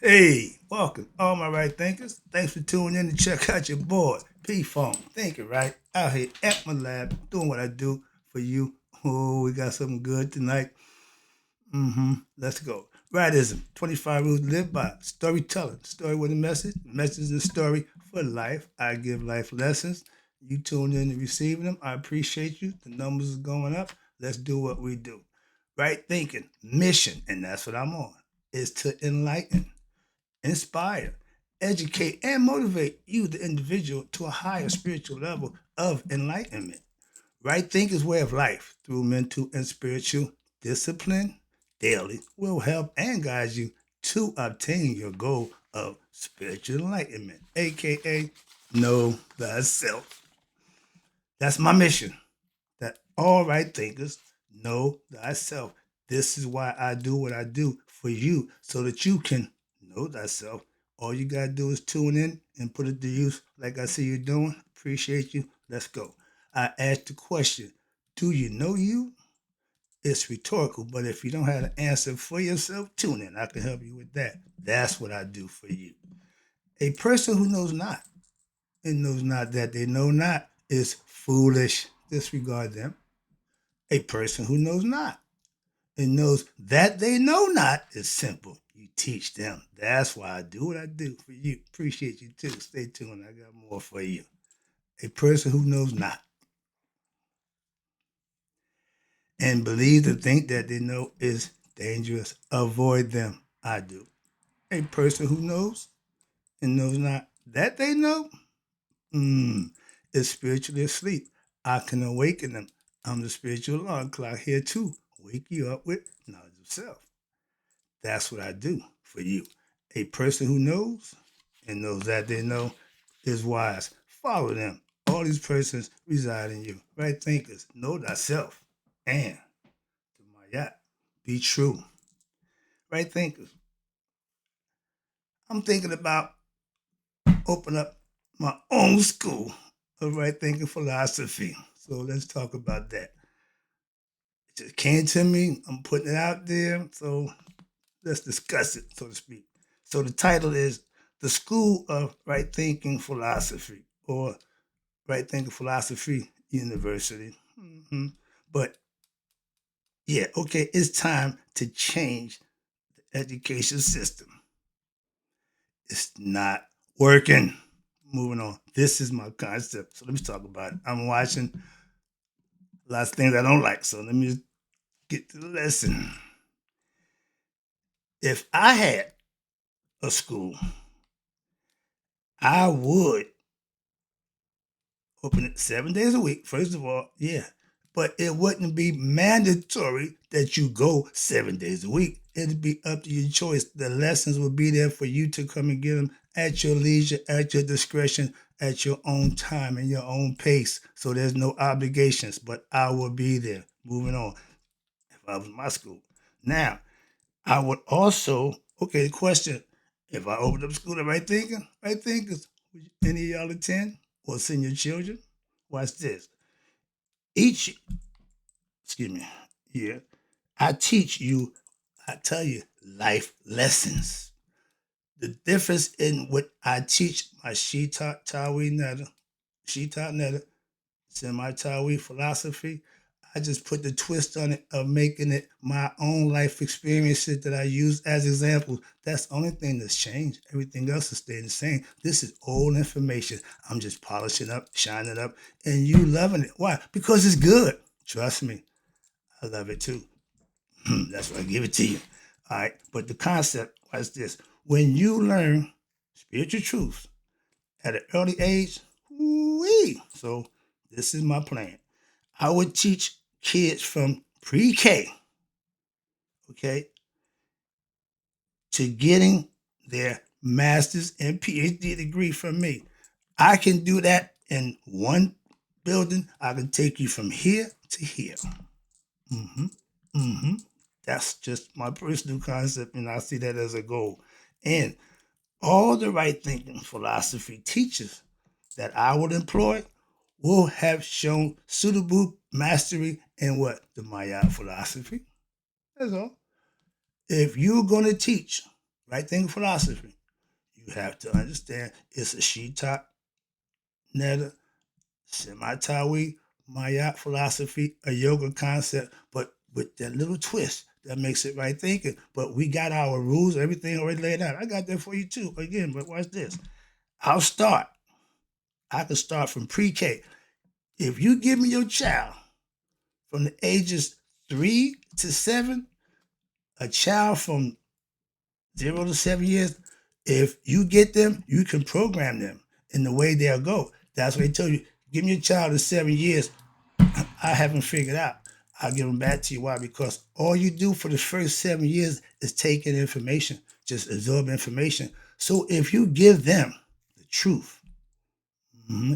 Hey, welcome, all my right thinkers. Thanks for tuning in to check out your boy, P Funk. Thinking right out here at my lab, doing what I do for you. Oh, we got something good tonight. Let's go. Rightism, 25 rules to live by. Storytelling, story with a message. Message is a story for life. I give life lessons. You tune in and receiving them. I appreciate you. The numbers are going up. Let's do what we do. Right thinking, mission, and that's what I'm on, is to enlighten, inspire, educate, and motivate you, the individual, to a higher spiritual level of enlightenment. Right thinking's way of life through mental and spiritual discipline daily will help and guide you to obtain your goal of spiritual enlightenment, aka know thyself. That's my mission. That all right thinkers know thyself. This is why I do what I do for you, so that you can know thyself. All you gotta do is tune in and put it to use like I see you doing. Appreciate you. Let's go. I asked the question, do you know you? It's rhetorical, but if you don't have an answer for yourself, tune in. I can help you with that. That's what I do for you. A person who knows not and knows not that they know not is foolish. Disregard them. A person who knows not and knows that they know not is simple. You teach them. That's why I do what I do for you. Appreciate you too. Stay tuned. I got more for you. A person who knows not and believes and think that they know is dangerous. Avoid them. I do. A person who knows and knows not that they know is spiritually asleep. I can awaken them. I'm the spiritual alarm clock here to wake you up with knowledge of self. That's what I do for you. A person who knows and knows that they know is wise. Follow them. All these persons reside in you. Right thinkers, know thyself. And to my yacht, be true. Right thinkers. I'm thinking about open up my own school of right thinking philosophy. So let's talk about that. It just came to me. I'm putting it out there. So let's discuss it, so to speak. So the title is The School of Right Thinking Philosophy, or Right Thinking Philosophy University. But yeah, okay, it's time to change the education system. It's not working. Moving on. This is my concept. So let me talk about it. I'm watching lots of things I don't like. So let me just get to the lesson. If I had a school, I would open it 7 days a week, first of all, yeah. But it wouldn't be mandatory that you go 7 days a week. It'd be up to your choice. The lessons will be there for you to come and get them at your leisure, at your discretion, at your own time and your own pace. So there's no obligations, but I will be there. Moving on. If I was in my school. Now, I would also, okay, the question, if I opened up school at right thinkers, would any of y'all attend or send your children? Watch this. Each, excuse me, yeah, I teach you, I tell you, life lessons. The difference in what I teach my Shita Tawi Netta, Shita Netta, semi Tawi philosophy, I just put the twist on it of making it my own life experiences that I use as examples. That's the only thing that's changed. Everything else is staying the same. This is old information. I'm just polishing up, shining it up, and you loving it. Why? Because it's good. Trust me, I love it too. That's why I give it to you. All right. But the concept was this: when you learn spiritual truths at an early age, wee. So this is my plan. I would teach kids from pre-K, okay, to getting their master's and PhD degree from me. I can do that in one building. I can take you from here to here. Mm-hmm. Mm-hmm. That's just my personal concept, and I see that as a goal. And all the right thinking philosophy teachers that I would employ will have shown suitable mastery in what? The Maya philosophy. That's all. If you're going to teach Right thinking philosophy. You have to understand it's a Shita, Netta, Semi-Tawi, Maya philosophy, a yoga concept, but with that little twist that makes it right thinking. But we got our rules, everything already laid out. I got that for you too. Again, but watch this. I'll start. I can start from pre-K. If you give me your child from the ages 3 to 7, a child from 0 to 7 years, if you get them, you can program them in the way they'll go. That's what they tell you. Give me a child in 7 years, I haven't figured out. I'll give them back to you. Why? Because all you do for the first 7 years is take in information, just absorb information. So if you give them the truth,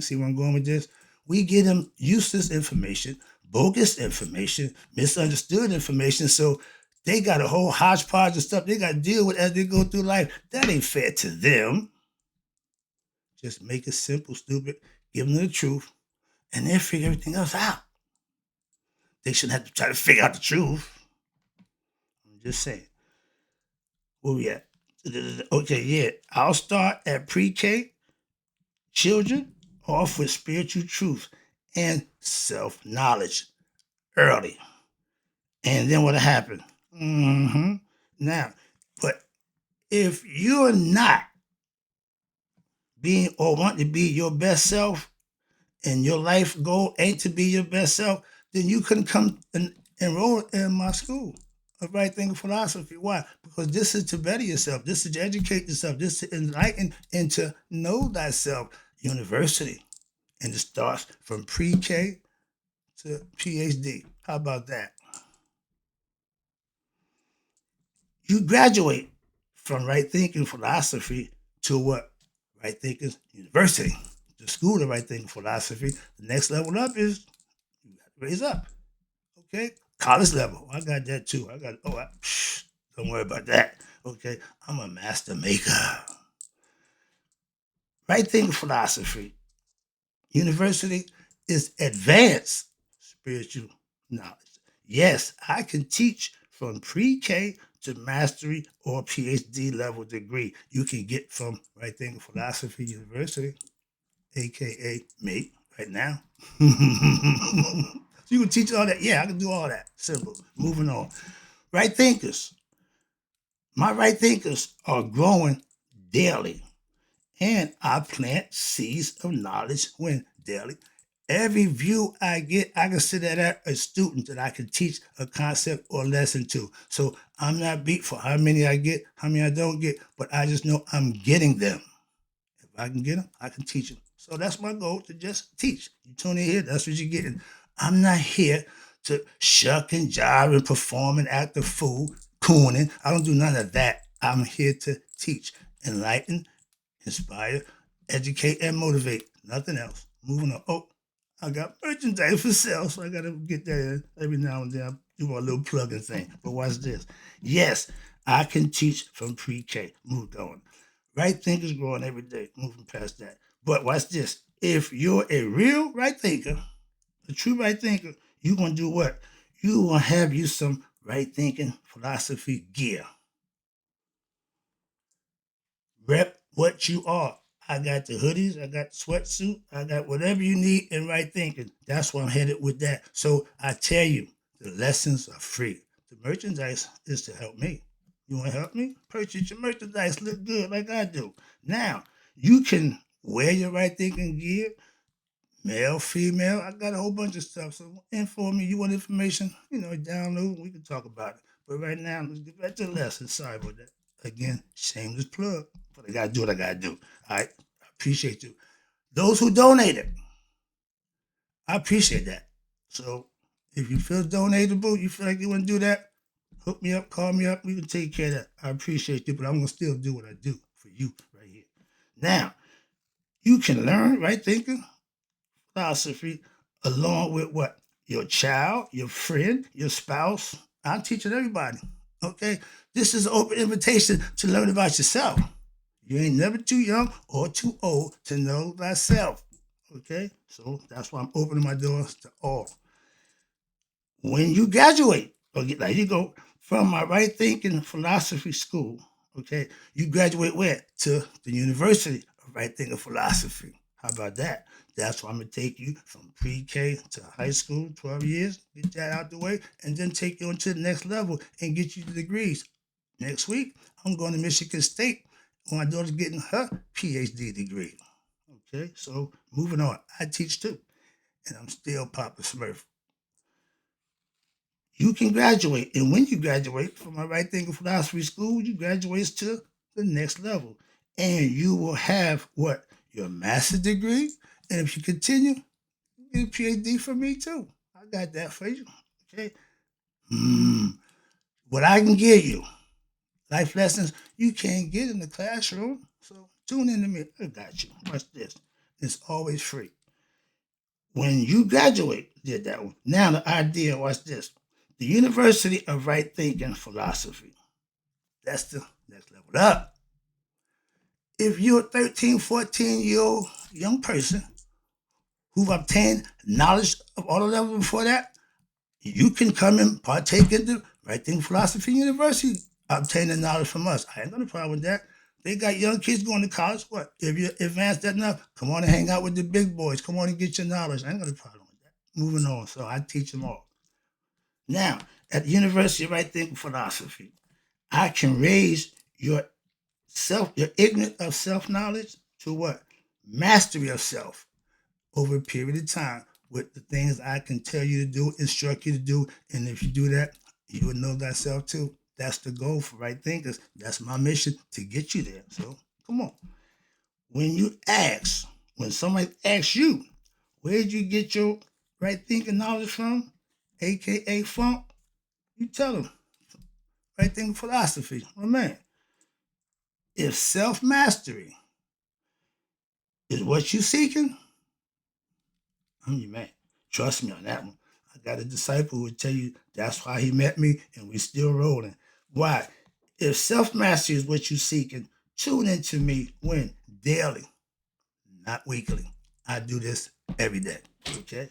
see where I'm going with this? We give them useless information, bogus information, misunderstood information. So they got a whole hodgepodge of stuff they got to deal with as they go through life. That ain't fair to them. Just make it simple, stupid. Give them the truth, and they'll figure everything else out. They shouldn't have to try to figure out the truth. I'm just saying. Where we at? Okay, yeah. I'll start at pre-K. Children off with spiritual truth and self-knowledge early. And then what'll happen? Now, but if you're not being or want to be your best self and your life goal ain't to be your best self, then you couldn't come and enroll in my school of right thinking philosophy. Why? Because this is to better yourself. This is to educate yourself. This is to enlighten and to know thyself. University. And it starts from pre-K to PhD. How about that? You graduate from right thinking philosophy to what? Right thinking university. The school of right thinking philosophy. The next level up is you got to raise up. Okay? College level. I got that too. Don't worry about that. Okay? I'm a master maker. Right thinking philosophy. University is advanced spiritual knowledge. Yes, I can teach from pre-K to mastery or PhD level degree. You can get from Right Thinking Philosophy University, aka me, right now. So you can teach all that. Yeah, I can do all that. Simple. Moving on. Right thinkers. My right thinkers are growing daily. And I plant seeds of knowledge when daily. Every view I get, I consider that a student that I can teach a concept or lesson to. So I'm not beat for how many I get, how many I don't get, but I just know I'm getting them. If I can get them, I can teach them. So that's my goal, to just teach. You tune in here, that's what you're getting. I'm not here to shuck and jive and perform and act a fool, cooning. I don't do none of that. I'm here to teach, enlighten, inspire, educate, and motivate. Nothing else. Moving on. Oh, I got merchandise for sale, so I gotta get that in every now and then. I do my little plugging thing. But watch this. Yes, I can teach from pre-K. Moved on. Right thinkers growing every day. Moving past that. But watch this. If you're a real right thinker, a true right thinker, you're gonna do what? You gonna have you some right thinking philosophy gear. Rep what you are. I got the hoodies, I got the sweatsuit, I got whatever you need in right thinking. That's where I'm headed with that. So I tell you, the lessons are free. The merchandise is to help me. You want to help me? Purchase your merchandise, look good like I do. Now, you can wear your right thinking gear, male, female. I got a whole bunch of stuff. So inform me. You want information? Download. We can talk about it. But right now, let's get back to the lesson. Sorry about that. Again, shameless plug. But I gotta do what I gotta do. All right. I appreciate you. Those who donated, I appreciate that. So if you feel donatable, you feel like you want to do that, hook me up, call me up. We can take care of that. I appreciate you, but I'm gonna still do what I do for you right here. Now, you can learn right thinking philosophy along with what? Your child, your friend, your spouse. I'm teaching everybody. Okay? This is an open invitation to learn about yourself. You ain't never too young or too old to know thyself. Okay? So that's why I'm opening my doors to all. When you graduate, okay, there you go, from my right thinking philosophy school, Okay, you graduate where? To the University of Right Thinking Philosophy. How about that? That's why I'm gonna take you from pre-K to high school, 12 years, get that out the way, and then take you on to the next level and get you the degrees. Next week, I'm going to Michigan State. My daughter's getting her PhD degree. Okay, so moving on. I teach too, and I'm still Papa Smurf. You can graduate, and when you graduate from my Right Thinking Philosophy School, you graduate to the next level, and you will have what? Your master's degree, and if you continue, you get a PhD from me too. I got that for you. Okay. What I can give you, life lessons you can't get in the classroom. So tune in to me. I got you. Watch this. It's always free. When you graduate, did that one. Now the idea, watch this. The University of Right Thinking Philosophy. That's the next level up. If you're a 13, 14-year-old young person who've obtained knowledge of all the levels before that, you can come and partake in the Right Thinking Philosophy University, obtaining knowledge from us. I ain't got a problem with that. They got young kids going to college. What? If you're advanced that enough, come on and hang out with the big boys. Come on and get your knowledge. I ain't got a problem with that. Moving on. So I teach them all. Now, at the University of Right Thinking Philosophy, I can raise your ignorance of self-knowledge to what? Mastery of self over a period of time with the things I can tell you to do, instruct you to do. And if you do that, you will know thyself too. That's the goal for Right Thinkers. That's my mission to get you there. So come on. When somebody asks you, where did you get your right thinking knowledge from, aka funk, you tell them, right thinking philosophy. My man, if self mastery is what you're seeking, I'm your man. Trust me on that one. I got a disciple who would tell you that's why he met me and we still rolling. Why? If self mastery is what you're seeking, tune into me when? Daily, not weekly. I do this every day. Okay.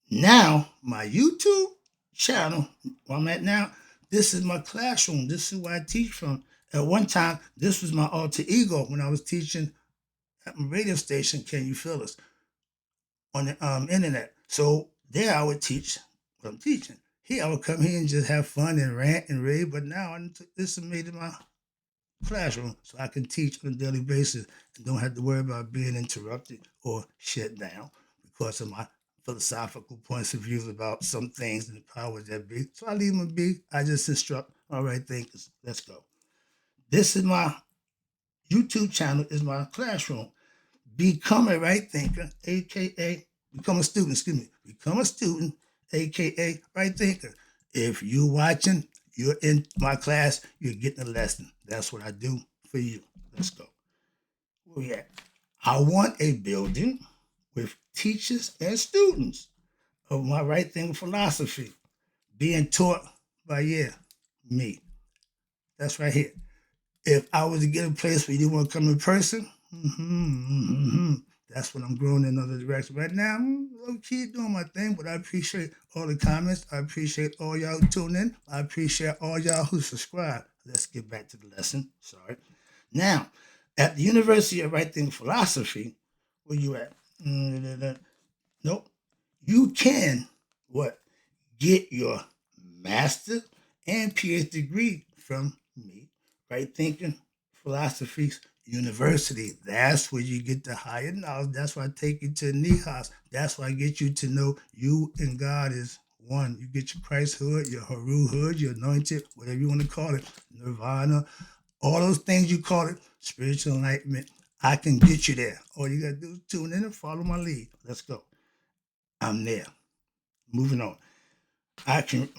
Now, my YouTube channel, where I'm at now, this is my classroom. This is where I teach from. At one time, this was my alter ego when I was teaching at my radio station, Can You Feel Us, on the internet. So there I would teach what I'm teaching. Here I would come here and just have fun and rant and rave, but now this is made it my classroom so I can teach on a daily basis and don't have to worry about being interrupted or shut down because of my philosophical points of views about some things and the powers that be. So I leave them be. I just instruct all right thinkers. Let's go. This is my YouTube channel, is my classroom. Become a right thinker, aka become a student, excuse me. Become a student, aka right thinker. If you're watching, you're in my class, you're getting a lesson. That's what I do for you. Let's go. Where we at? I want a building with teachers and students of my right thinking philosophy being taught by, me. That's right here. If I was to get a place where you want to come in person, that's when I'm growing in another direction. Right now, I'm low key doing my thing, but I appreciate all the comments. I appreciate all y'all who tune in. I appreciate all y'all who subscribe. Let's get back to the lesson. Sorry. Now, at the University of Right Thinking Philosophy, where you at? Nope. You can what? Get your master and PhD degree from me, Right Thinking Philosophies University. That's where you get the higher knowledge. That's why I take you to Nihas. That's why I get you to know you and God is one. You get your Christhood, your Haruhood, your anointed, whatever you want to call it, Nirvana, all those things you call it, spiritual enlightenment. I can get you there. All you got to do is tune in and follow my lead. Let's go. I'm there. Moving on. I can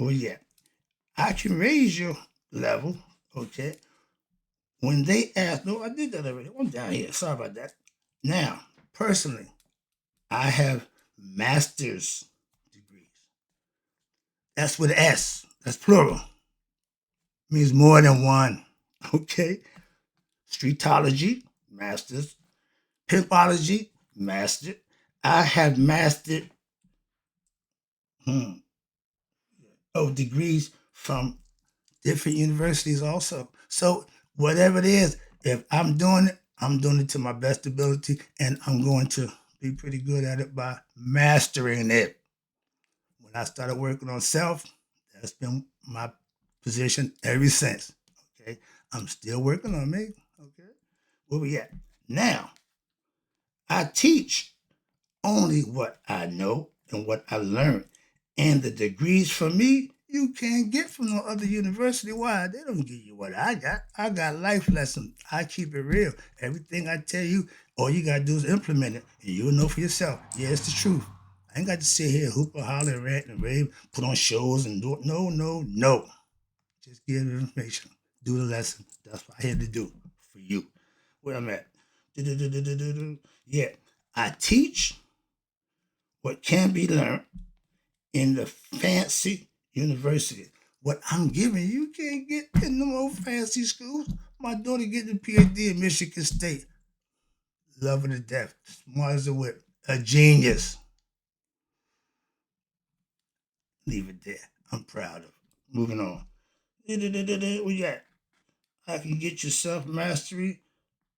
raise your level, okay? When they ask, no, I did that already. I'm down here. Sorry about that. Now, personally, I have master's degrees. That's with S. That's plural. Means more than one. Okay? Streetology, master's. Pimpology, mastered. I have mastered degrees from different universities also. So whatever it is, if I'm doing it to my best ability, and I'm going to be pretty good at it by mastering it. When I started working on self, that's been my position ever since. Okay. I'm still working on me. Okay. Where we at? Now, I teach only what I know and what I learned. And the degrees for me, you can't get from no other university. Why? They don't give you what I got. I got life lessons. I keep it real. Everything I tell you, all you gotta do is implement it, and you'll know for yourself. Yeah, it's the truth. I ain't got to sit here, hoop and holler, rant and rave, put on shows and do it. No, no, no. Just give information. Do the lesson. That's what I had to do for you. Where I'm at. Yeah. I teach what can be learned in the fancy university. What I'm giving you can't get in them old fancy schools. My daughter getting a PhD in Michigan State. Love her to death. Smart as a whip. A genius. Leave it there. I'm proud of it. Moving on. Where you at? I can get you self-mastery,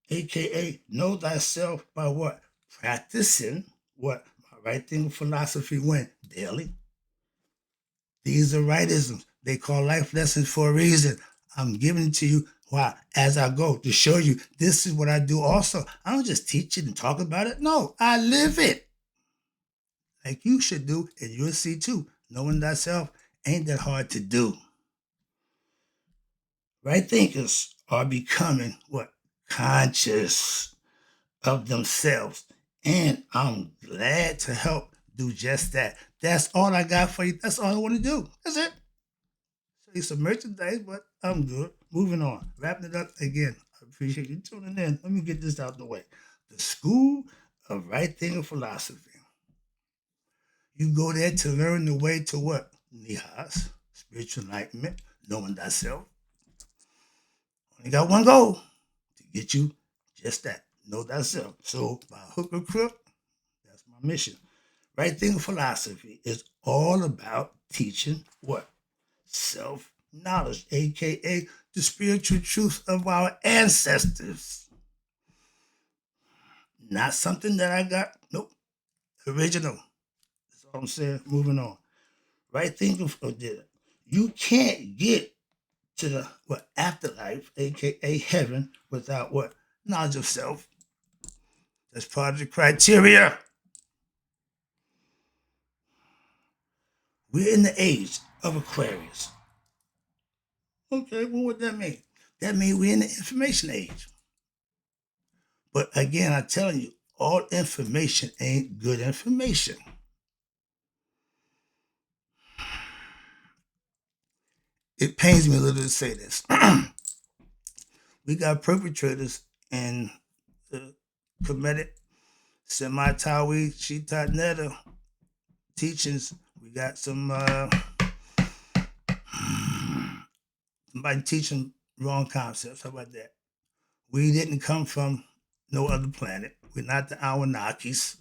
aka know thyself by what? Practicing what? My right thinking philosophy when? Daily. These are rightisms. They call life lessons for a reason. I'm giving it to you why? As I go to show you this is what I do also. I don't just teach it and talk about it. No, I live it. Like you should do, and you'll see too. Knowing thyself ain't that hard to do. Right thinkers are becoming what? Conscious of themselves. And I'm glad to help do just that. That's all I got for you. That's all I want to do. That's it. Say some merchandise, but I'm good. Moving on. Wrapping it up again. I appreciate you tuning in. Let me get this out the way. The School of Right Thinking Philosophy. You go there to learn the way to what? Nihas, spiritual enlightenment, knowing thyself. Only got one goal to get you just that. Know thyself. So by hook or crook, that's my mission. Right thinking philosophy is all about teaching what? Self-knowledge, aka the spiritual truth of our ancestors. Not something that I got. Nope. Original. That's all I'm saying. Moving on. Right thinking you can't get to the what afterlife, aka heaven, without what? Knowledge of self. That's part of the criteria. We're in the age of Aquarius. Okay, well, what that mean? That means we're in the information age. But again, I'm telling you, all information ain't good information. It pains me a little to say this. We got perpetrators in the Kemetic, Semi-Tawi, Shitat Netta teachings. We got somebody teaching wrong concepts. How about that? We didn't come from no other planet. We're not the Anunnakis.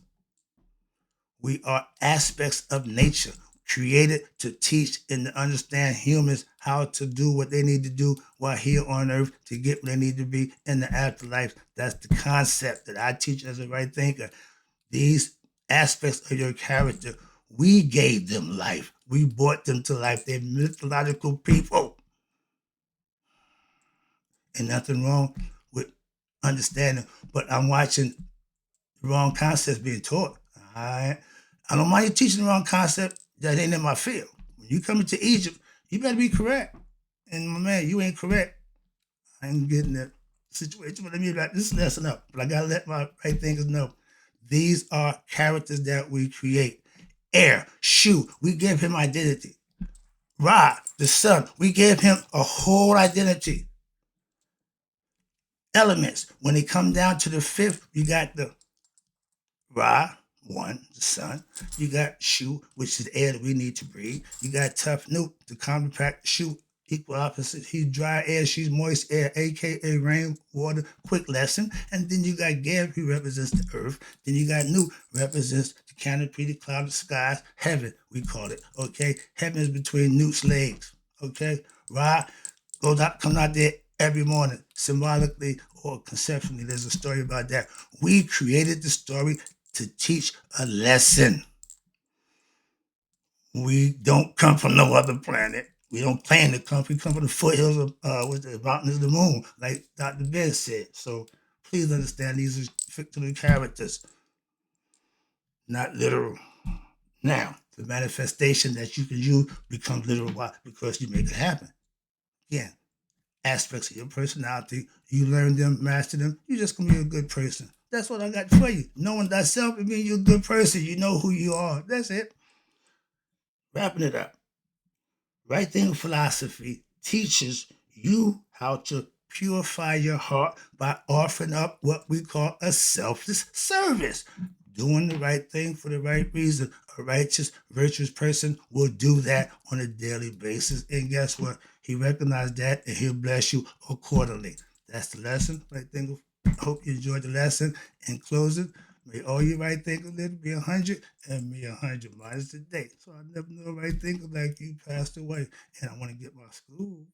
We are aspects of nature created to teach and to understand humans how to do what they need to do while here on earth to get where they need to be in the afterlife. That's the concept that I teach as a right thinker. These aspects of your character, we gave them life. We brought them to life. They're mythological people. And nothing wrong with understanding. But I'm watching the wrong concepts being taught. I don't mind you teaching the wrong concept that ain't in my field. When you come into Egypt, you better be correct. And my man, you ain't correct. I ain't getting that situation. But let me wrap this lesson up. But I gotta let my right thinkers know. These are characters that we create. Air, Shu, we give him identity. Ra, the sun, we gave him a whole identity. Elements, when they come down to the fifth, you got the Ra, one, the sun. You got Shu, which is the air that we need to breathe. You got Tough Nuke, the compact Shu, equal opposite. He's dry air, she's moist air, aka rain, water, quick lesson. And then you got Gab, who represents the earth. Then you got Nuke, represents the canopy, the clouded skies, heaven, we call it. Okay, heaven is between Nuke's legs. Okay, Ra goes out, comes out there every morning, symbolically or conceptually. There's a story about that. We created the story to teach a lesson. We don't come from no other planet. We don't claim to come. We come from the foothills of with the mountains of the moon, like Dr. Ben said. So please understand these are fictional characters, not literal. Now, the manifestation that you can use becomes literal. Why? Because you make it happen. Again, aspects of your personality, you learn them, master them, you're just gonna be a good person. That's what I got for you. Knowing thyself, it means you're a good person. You know who you are. That's it. Wrapping it up. Right Thinking Philosophy teaches you how to purify your heart by offering up what we call a selfless service. Doing the right thing for the right reason. A righteous, virtuous person will do that on a daily basis. And guess what? He recognized that and he'll bless you accordingly. That's the lesson. Right Thinking. I hope you enjoyed the lesson. In closing, may all your right thinkers live to be 100, and me 100 minus the date. So I never know right thinker like you passed away, and I want to get my school.